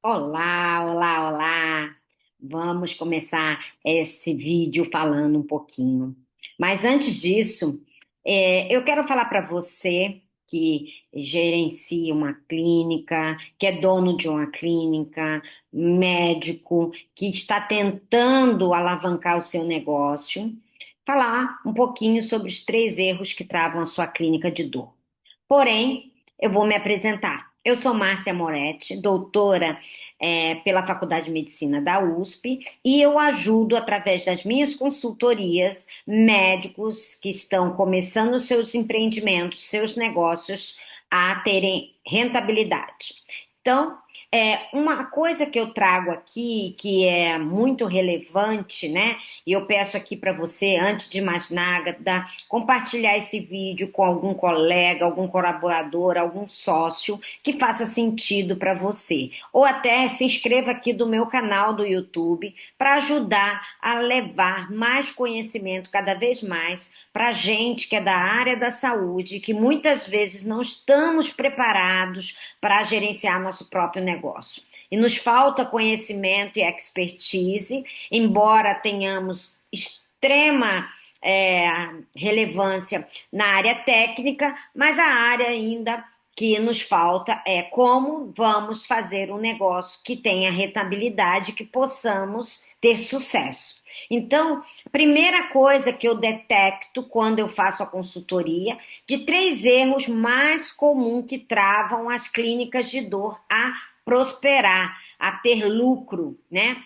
Olá, olá, olá! Vamos começar esse vídeo falando um pouquinho. Mas antes disso, eu quero falar para você que gerencia uma clínica, que é dono de uma clínica, médico, que está tentando alavancar o seu negócio, falar um pouquinho sobre os três erros que travam a sua clínica de dor. Porém, eu vou me apresentar. Eu sou Márcia Moretti, doutora, pela Faculdade de Medicina da USP, e eu ajudo, através das minhas consultorias, médicos que estão começando seus empreendimentos, seus negócios, a terem rentabilidade. Então, uma coisa que eu trago aqui, que é muito relevante, né? E eu peço aqui para você, antes de mais nada, compartilhar esse vídeo com algum colega, algum colaborador, algum sócio que faça sentido para você. Ou até se inscreva aqui do meu canal do YouTube para ajudar a levar mais conhecimento cada vez mais para gente que é da área da saúde, que muitas vezes não estamos preparados para gerenciar nosso próprio negócio. E nos falta conhecimento e expertise, embora tenhamos extrema relevância na área técnica, mas a área ainda que nos falta é como vamos fazer um negócio que tenha rentabilidade, que possamos ter sucesso. Então, a primeira coisa que eu detecto quando eu faço a consultoria, de três erros mais comuns que travam as clínicas de dor a prosperar, a ter lucro, né?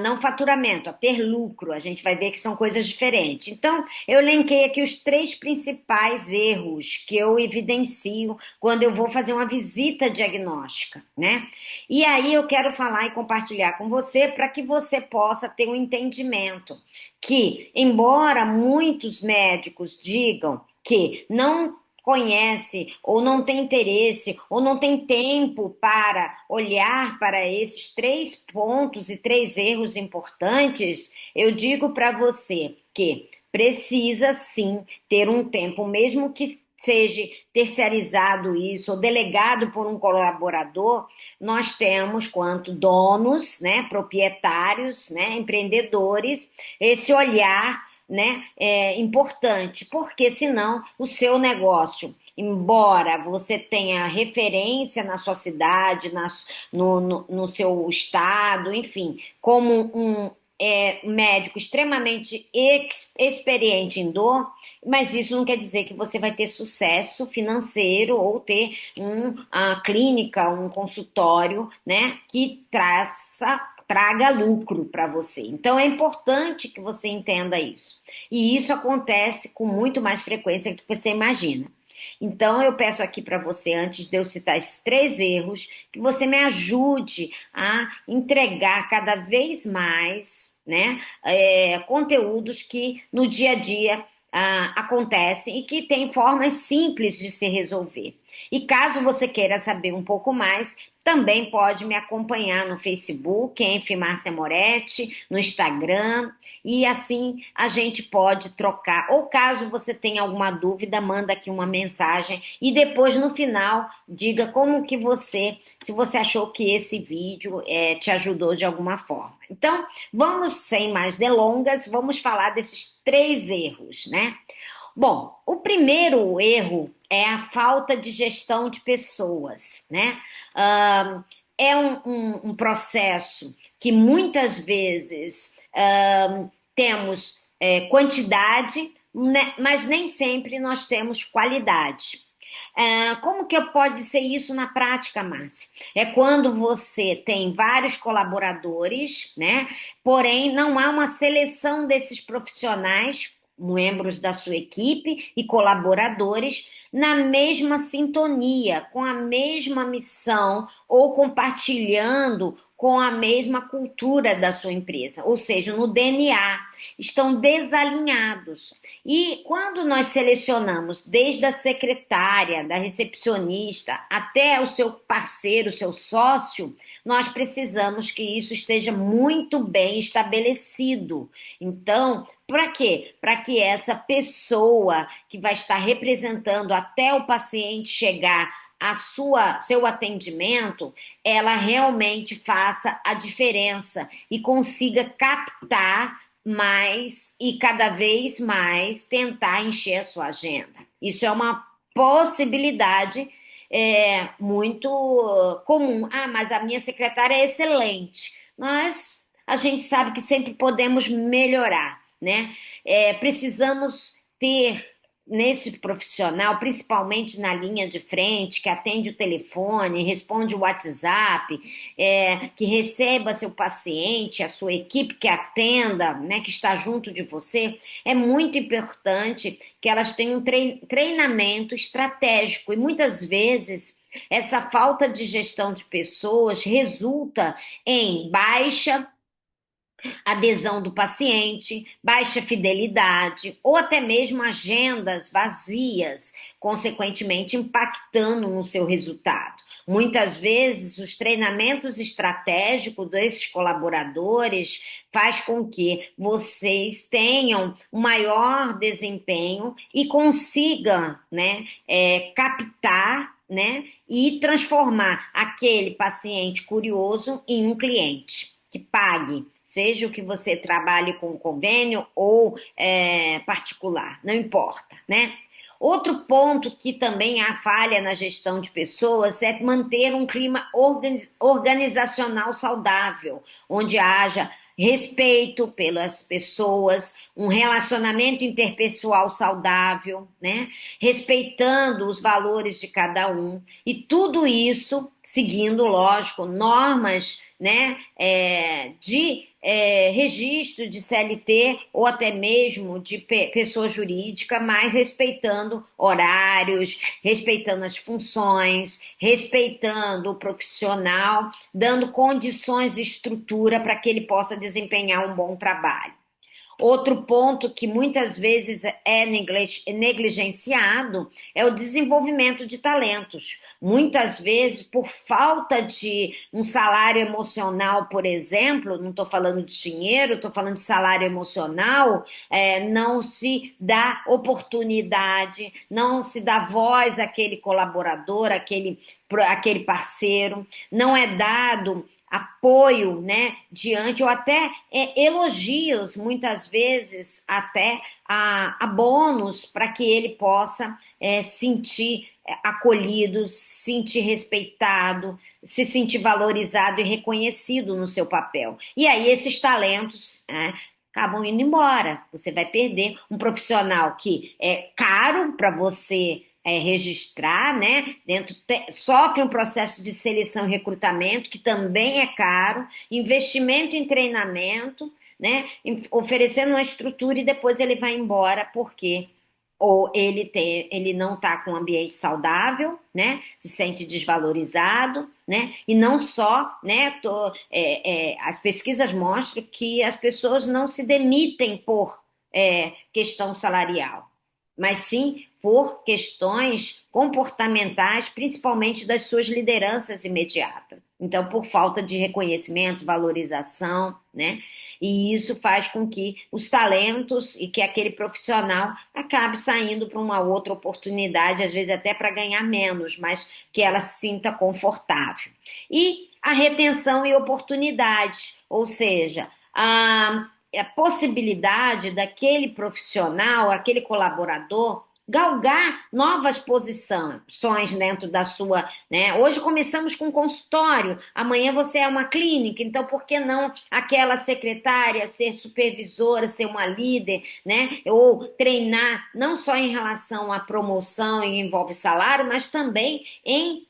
Não faturamento, a ter lucro, a gente vai ver que são coisas diferentes. Então, eu elenquei aqui os três principais erros que eu evidencio quando eu vou fazer uma visita diagnóstica, né? E aí eu quero falar e compartilhar com você para que você possa ter um entendimento que, embora muitos médicos digam que não conhece ou não tem interesse ou não tem tempo para olhar para esses três pontos e três erros importantes, eu digo para você que precisa sim ter um tempo, mesmo que seja terceirizado isso ou delegado por um colaborador, nós temos, quanto donos, né, proprietários, né, empreendedores, esse olhar, né, é importante, porque senão o seu negócio, embora você tenha referência na sua cidade, no seu estado, enfim, como um médico extremamente experiente em dor, mas isso não quer dizer que você vai ter sucesso financeiro ou ter uma clínica, um consultório, né, que traga lucro para você. Então é importante que você entenda isso. E isso acontece com muito mais frequência do que você imagina. Então eu peço aqui para você, antes de eu citar esses três erros, que você me ajude a entregar cada vez mais, né, conteúdos que no dia a dia acontecem e que têm formas simples de se resolver. E caso você queira saber um pouco mais, também pode me acompanhar no Facebook, Márcia Moretti, no Instagram, e assim a gente pode trocar. Ou caso você tenha alguma dúvida, manda aqui uma mensagem e depois no final diga como que você, se você achou que esse vídeo te ajudou de alguma forma. Então, vamos sem mais delongas, vamos falar desses três erros, né? Bom, o primeiro erro é a falta de gestão de pessoas, né? É um processo que muitas vezes temos quantidade, né, mas nem sempre nós temos qualidade. Como que pode ser isso na prática, Márcia? É quando você tem vários colaboradores, né? Porém, não há uma seleção desses profissionais, membros da sua equipe e colaboradores, na mesma sintonia, com a mesma missão ou compartilhando com a mesma cultura da sua empresa, ou seja, no DNA, estão desalinhados. E quando nós selecionamos desde a secretária, da recepcionista, até o seu parceiro, o seu sócio, nós precisamos que isso esteja muito bem estabelecido. Então, para quê? Para que essa pessoa que vai estar representando até o paciente chegar seu atendimento, ela realmente faça a diferença e consiga captar mais e cada vez mais tentar encher a sua agenda. Isso é uma possibilidade muito comum. Ah, mas a minha secretária é excelente. Mas a gente sabe que sempre podemos melhorar, né? Precisamos ter nesse profissional, principalmente na linha de frente, que atende o telefone, responde o WhatsApp, que receba seu paciente, a sua equipe que atenda, né, que está junto de você, é muito importante que elas tenham treinamento estratégico e muitas vezes essa falta de gestão de pessoas resulta em baixa adesão do paciente, baixa fidelidade ou até mesmo agendas vazias, consequentemente impactando no seu resultado. Muitas vezes, os treinamentos estratégicos desses colaboradores faz com que vocês tenham um maior desempenho e consigam, né, captar, né, e transformar aquele paciente curioso em um cliente que pague, seja o que você trabalhe com convênio ou particular, não importa, né? Outro ponto que também há falha na gestão de pessoas é manter um clima organizacional saudável, onde haja respeito pelas pessoas, um relacionamento interpessoal saudável, né? Respeitando os valores de cada um e tudo isso seguindo, lógico, normas, né, de registro de CLT ou até mesmo de pessoa jurídica, mas respeitando horários, respeitando as funções, respeitando o profissional, dando condições e estrutura para que ele possa desempenhar um bom trabalho. Outro ponto que muitas vezes é negligenciado é o desenvolvimento de talentos. Muitas vezes, por falta de um salário emocional, por exemplo, não estou falando de dinheiro, estou falando de salário emocional, não se dá oportunidade, não se dá voz àquele colaborador, àquele parceiro, não é dado apoio, né, diante, ou até elogios, muitas vezes até a bônus, para que ele possa sentir acolhido, se sentir respeitado, se sentir valorizado e reconhecido no seu papel. E aí esses talentos, né, acabam indo embora. Você vai perder um profissional que é caro para você registrar, né? Sofre um processo de seleção e recrutamento que também é caro, investimento em treinamento, né? Oferecendo uma estrutura e depois ele vai embora porque ou ele não está com um ambiente saudável, né? Se sente desvalorizado, né? E não só, né? As pesquisas mostram que as pessoas não se demitem por questão salarial, mas sim por questões comportamentais, principalmente das suas lideranças imediatas. Então, por falta de reconhecimento, valorização, né? E isso faz com que os talentos e que aquele profissional acabe saindo para uma outra oportunidade, às vezes até para ganhar menos, mas que ela se sinta confortável. E a retenção e oportunidade, ou seja, a possibilidade daquele profissional, aquele colaborador, galgar novas posições dentro da sua, né? Hoje começamos com consultório, amanhã você é uma clínica, então por que não aquela secretária ser supervisora, ser uma líder, né? Ou treinar não só em relação à promoção e envolve salário, mas também em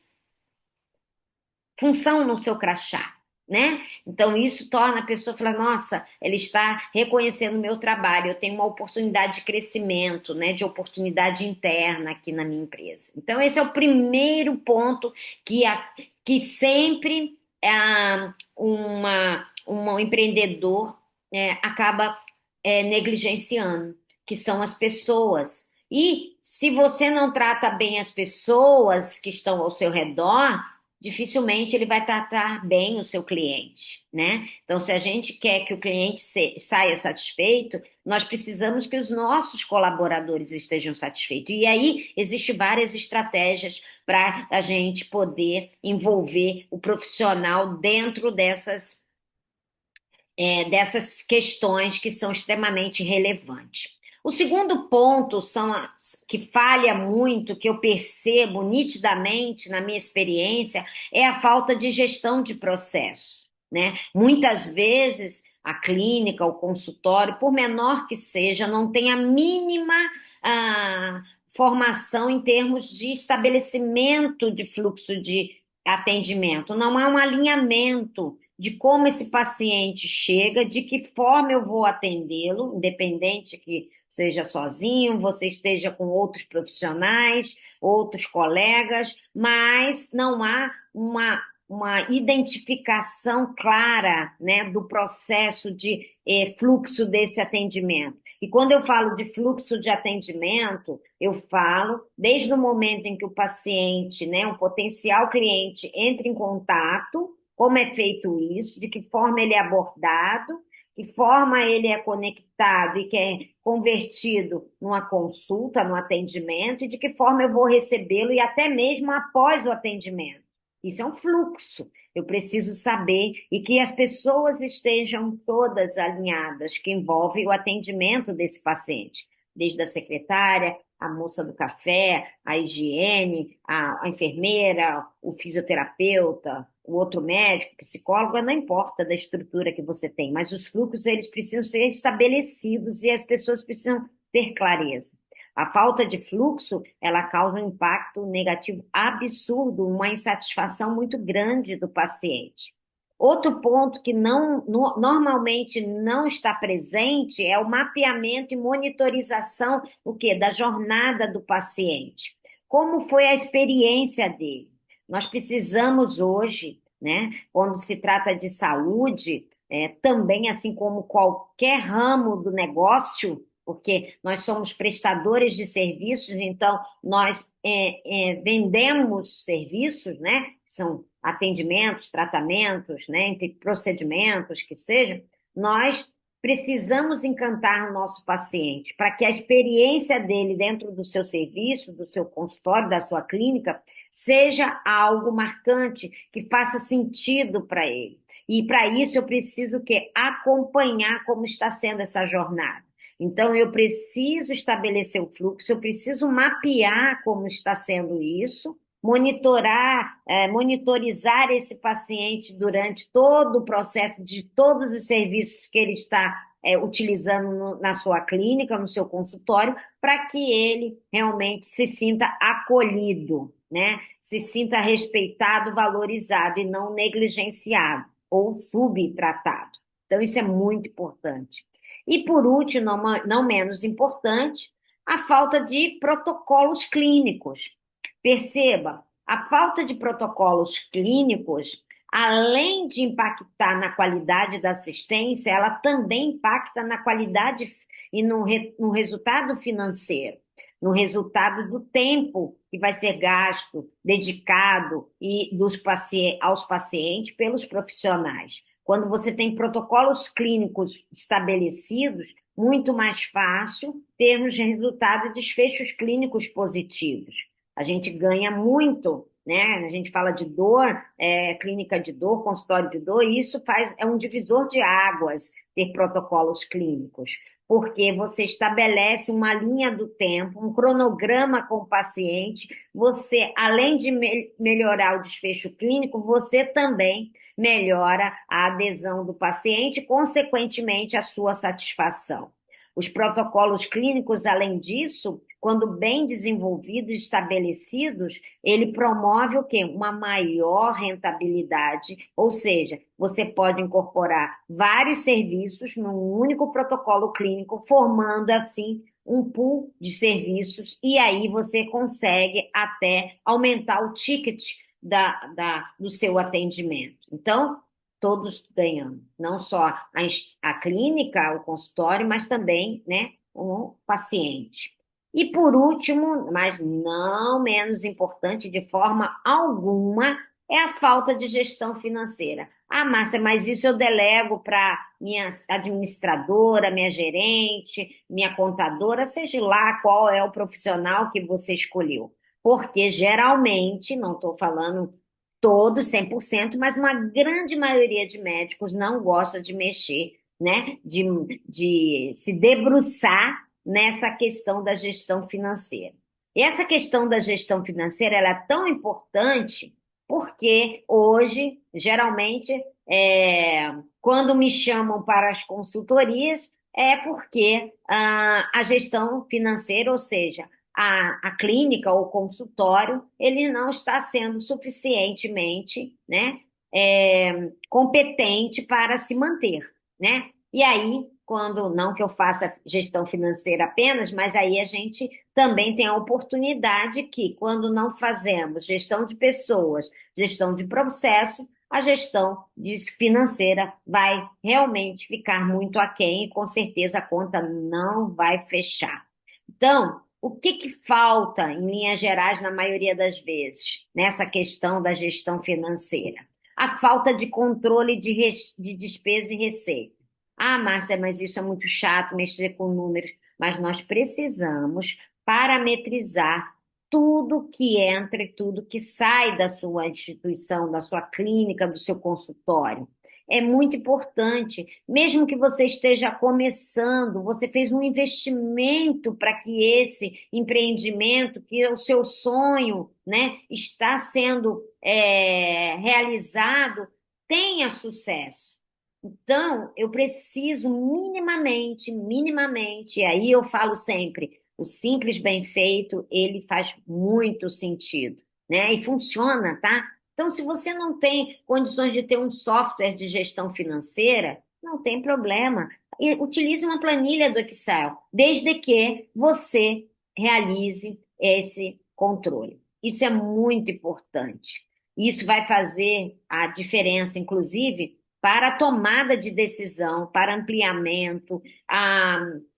função no seu crachá, né? Então isso torna a pessoa falar, nossa, ele está reconhecendo o meu trabalho, eu tenho uma oportunidade de crescimento, né? De oportunidade interna aqui na minha empresa. Então esse é o primeiro ponto que sempre um empreendedor acaba negligenciando, que são as pessoas. E se você não trata bem as pessoas que estão ao seu redor, dificilmente ele vai tratar bem o seu cliente, né? Então, se a gente quer que o cliente saia satisfeito, nós precisamos que os nossos colaboradores estejam satisfeitos. E aí, existem várias estratégias para a gente poder envolver o profissional dentro dessas questões que são extremamente relevantes. O segundo ponto que falha muito, que eu percebo nitidamente na minha experiência, é a falta de gestão de processo, né? Muitas vezes a clínica, o consultório, por menor que seja, não tem a mínima formação em termos de estabelecimento de fluxo de atendimento, não há um alinhamento de como esse paciente chega, de que forma eu vou atendê-lo, independente que seja sozinho, você esteja com outros profissionais, outros colegas, mas não há uma identificação clara, né, do processo de fluxo desse atendimento. E quando eu falo de fluxo de atendimento, eu falo desde o momento em que o paciente, né, um potencial cliente, entra em contato, como é feito isso, de que forma ele é abordado, que forma ele é conectado e que é convertido numa consulta, num atendimento, e de que forma eu vou recebê-lo e até mesmo após o atendimento. Isso é um fluxo. Eu preciso saber e que as pessoas estejam todas alinhadas, que envolve o atendimento desse paciente, desde a secretária, a moça do café, a higiene, a enfermeira, o fisioterapeuta, o outro médico, psicólogo, não importa da estrutura que você tem, mas os fluxos eles precisam ser estabelecidos e as pessoas precisam ter clareza. A falta de fluxo, ela causa um impacto negativo absurdo, uma insatisfação muito grande do paciente. Outro ponto que normalmente não está presente é o mapeamento e monitorização o quê? Da jornada do paciente. Como foi a experiência dele? Nós precisamos hoje, né, quando se trata de saúde, também, assim como qualquer ramo do negócio, porque nós somos prestadores de serviços, então nós vendemos serviços, né? São atendimentos, tratamentos, né? Entre procedimentos que sejam, nós precisamos encantar o nosso paciente para que a experiência dele dentro do seu serviço, do seu consultório, da sua clínica, seja algo marcante, que faça sentido para ele. E para isso eu preciso que acompanhar como está sendo essa jornada. Então, eu preciso estabelecer o fluxo, eu preciso mapear como está sendo isso, monitorizar esse paciente durante todo o processo de todos os serviços que ele está utilizando na sua clínica, no seu consultório, para que ele realmente se sinta acolhido, né? Se sinta respeitado, valorizado e não negligenciado ou subtratado. Então, isso é muito importante. E, por último, não menos importante, a falta de protocolos clínicos. Perceba, a falta de protocolos clínicos, além de impactar na qualidade da assistência, ela também impacta na qualidade e no resultado financeiro, no resultado do tempo que vai ser gasto, dedicado aos pacientes pelos profissionais. Quando você tem protocolos clínicos estabelecidos, muito mais fácil termos resultados e desfechos clínicos positivos. A gente ganha muito, né? A gente fala de dor, clínica de dor, consultório de dor, e isso é um divisor de águas ter protocolos clínicos, porque você estabelece uma linha do tempo, um cronograma com o paciente, você, além de melhorar o desfecho clínico, você também melhora a adesão do paciente, consequentemente, a sua satisfação. Os protocolos clínicos, além disso, quando bem desenvolvidos e estabelecidos, ele promove o quê? Uma maior rentabilidade, ou seja, você pode incorporar vários serviços num único protocolo clínico, formando assim um pool de serviços, e aí você consegue até aumentar o ticket do seu atendimento. Então, todos ganhando, não só a clínica, o consultório, mas também, né, o paciente. E por último, mas não menos importante de forma alguma, É a falta de gestão financeira. Ah, Márcia, mas isso eu delego para minha administradora, minha gerente, minha contadora, seja lá qual é o profissional que você escolheu. Porque geralmente, não estou falando todos 100%, mas uma grande maioria de médicos não gosta de mexer, né? De se debruçar nessa questão da gestão financeira. E essa questão da gestão financeira ela é tão importante porque hoje, geralmente, quando me chamam para as consultorias, é porque a gestão financeira, ou seja, a clínica ou consultório, ele não está sendo suficientemente, né, competente para se manter, né? E aí, quando não que eu faça gestão financeira apenas, mas aí a gente também tem a oportunidade que, quando não fazemos gestão de pessoas, gestão de processo, a gestão financeira vai realmente ficar muito aquém e com certeza a conta não vai fechar. Então, o que que falta, em linhas gerais, na maioria das vezes, nessa questão da gestão financeira? A falta de controle de despesa e receita. Ah, Márcia, mas isso é muito chato, mexer com números. Mas nós precisamos parametrizar tudo que entra e tudo que sai da sua instituição, da sua clínica, do seu consultório. É muito importante, mesmo que você esteja começando, você fez um investimento para que esse empreendimento, que é o seu sonho, né, está sendo realizado, tenha sucesso. Então, eu preciso minimamente, e aí eu falo sempre, o simples bem feito, ele faz muito sentido, né? E funciona, tá? Então, se você não tem condições de ter um software de gestão financeira, não tem problema. Utilize uma planilha do Excel, desde que você realize esse controle. Isso é muito importante. Isso vai fazer a diferença, inclusive, para a tomada de decisão, para ampliamento,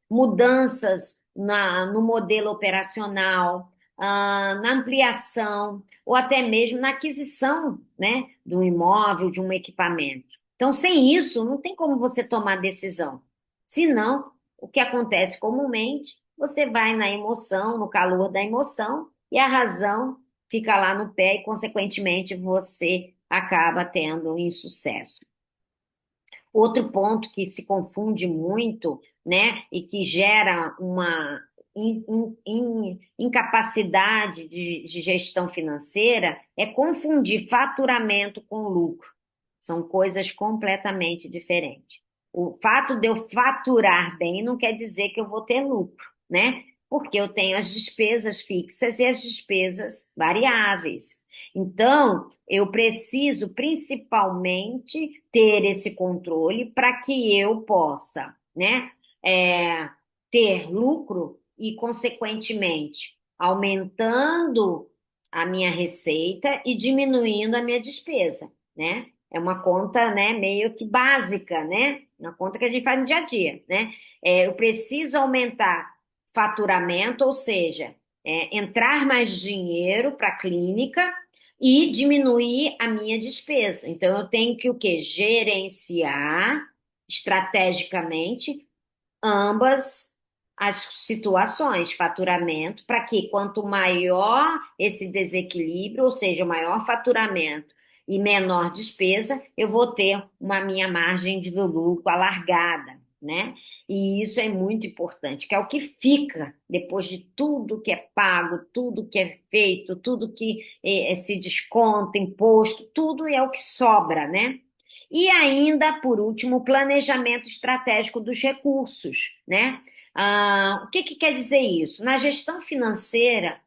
mudanças no modelo operacional, na ampliação ou até mesmo na aquisição, né, do imóvel, de um equipamento. Então, sem isso, não tem como você tomar decisão. Senão, o que acontece comumente, você vai na emoção, no calor da emoção, e a razão fica lá no pé e, consequentemente, você acaba tendo um insucesso. Outro ponto que se confunde muito, né, e que gera uma incapacidade de gestão financeira é confundir faturamento com lucro. São coisas completamente diferentes. O fato de eu faturar bem não quer dizer que eu vou ter lucro, né? Porque eu tenho as despesas fixas e as despesas variáveis. Então, eu preciso principalmente ter esse controle para que eu possa, né, ter lucro e, consequentemente, aumentando a minha receita e diminuindo a minha despesa, né? É uma conta, né, meio que básica, né? Uma conta que a gente faz no dia a dia, né? Eu preciso aumentar faturamento, ou seja, entrar mais dinheiro para a clínica e diminuir a minha despesa. Então, eu tenho que o quê? Gerenciar estrategicamente ambas as situações, faturamento, para que quanto maior esse desequilíbrio, ou seja, maior faturamento e menor despesa, eu vou ter uma minha margem de lucro alargada, né? E isso é muito importante, que é o que fica depois de tudo que é pago, tudo que é feito, tudo que se desconta, imposto, tudo é o que sobra, né? E ainda, por último, o planejamento estratégico dos recursos, né? O que que quer dizer isso? Na gestão financeira,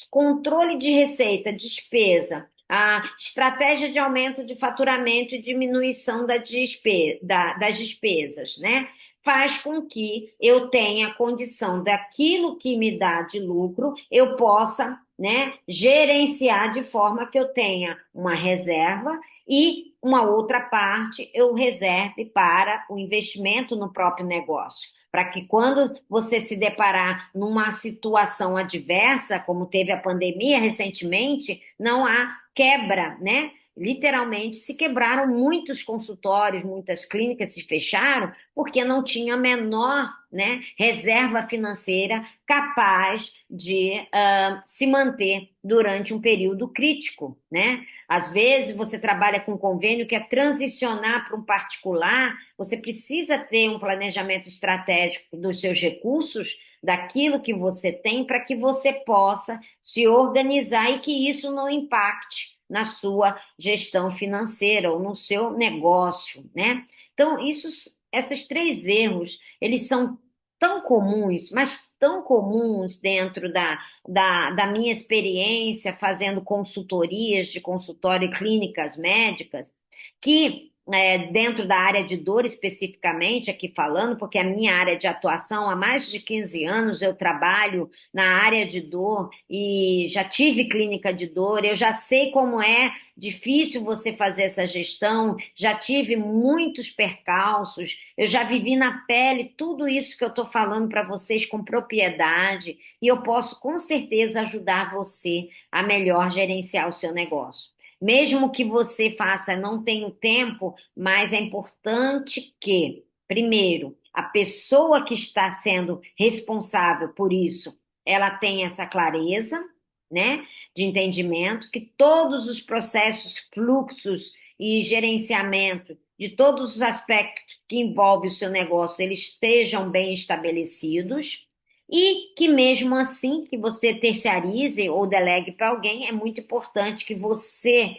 controle de receita, despesa, a estratégia de aumento de faturamento e diminuição das despesas, né? Faz com que eu tenha condição daquilo que me dá de lucro, eu possa, né, gerenciar de forma que eu tenha uma reserva e uma outra parte eu reserve para o investimento no próprio negócio, para que quando você se deparar numa situação adversa, como teve a pandemia recentemente, não há quebra, né? literalmente se quebraram muitos consultórios, muitas clínicas se fecharam porque não tinha a menor, né, reserva financeira capaz de se manter durante um período crítico, né? Às vezes você trabalha com convênio que é transicionar para um particular, você precisa ter um planejamento estratégico dos seus recursos, daquilo que você tem, para que você possa se organizar e que isso não impacte na sua gestão financeira ou no seu negócio, né? Então, esses três erros, eles são tão comuns, mas tão comuns dentro da minha experiência fazendo consultorias de consultório e clínicas médicas, que dentro da área de dor especificamente, aqui falando, porque a minha área de atuação há mais de 15 anos eu trabalho na área de dor e já tive clínica de dor, eu já sei como é difícil você fazer essa gestão, já tive muitos percalços, eu já vivi na pele tudo isso que eu estou falando para vocês com propriedade e eu posso com certeza ajudar você a melhor gerenciar o seu negócio. Mesmo que você faça, não tenho tempo, mas é importante que, primeiro, a pessoa que está sendo responsável por isso, ela tenha essa clareza, né, de entendimento, que todos os processos, fluxos e gerenciamento de todos os aspectos que envolvem o seu negócio, eles estejam bem estabelecidos e que mesmo assim que você terceirize ou delegue para alguém, é muito importante que você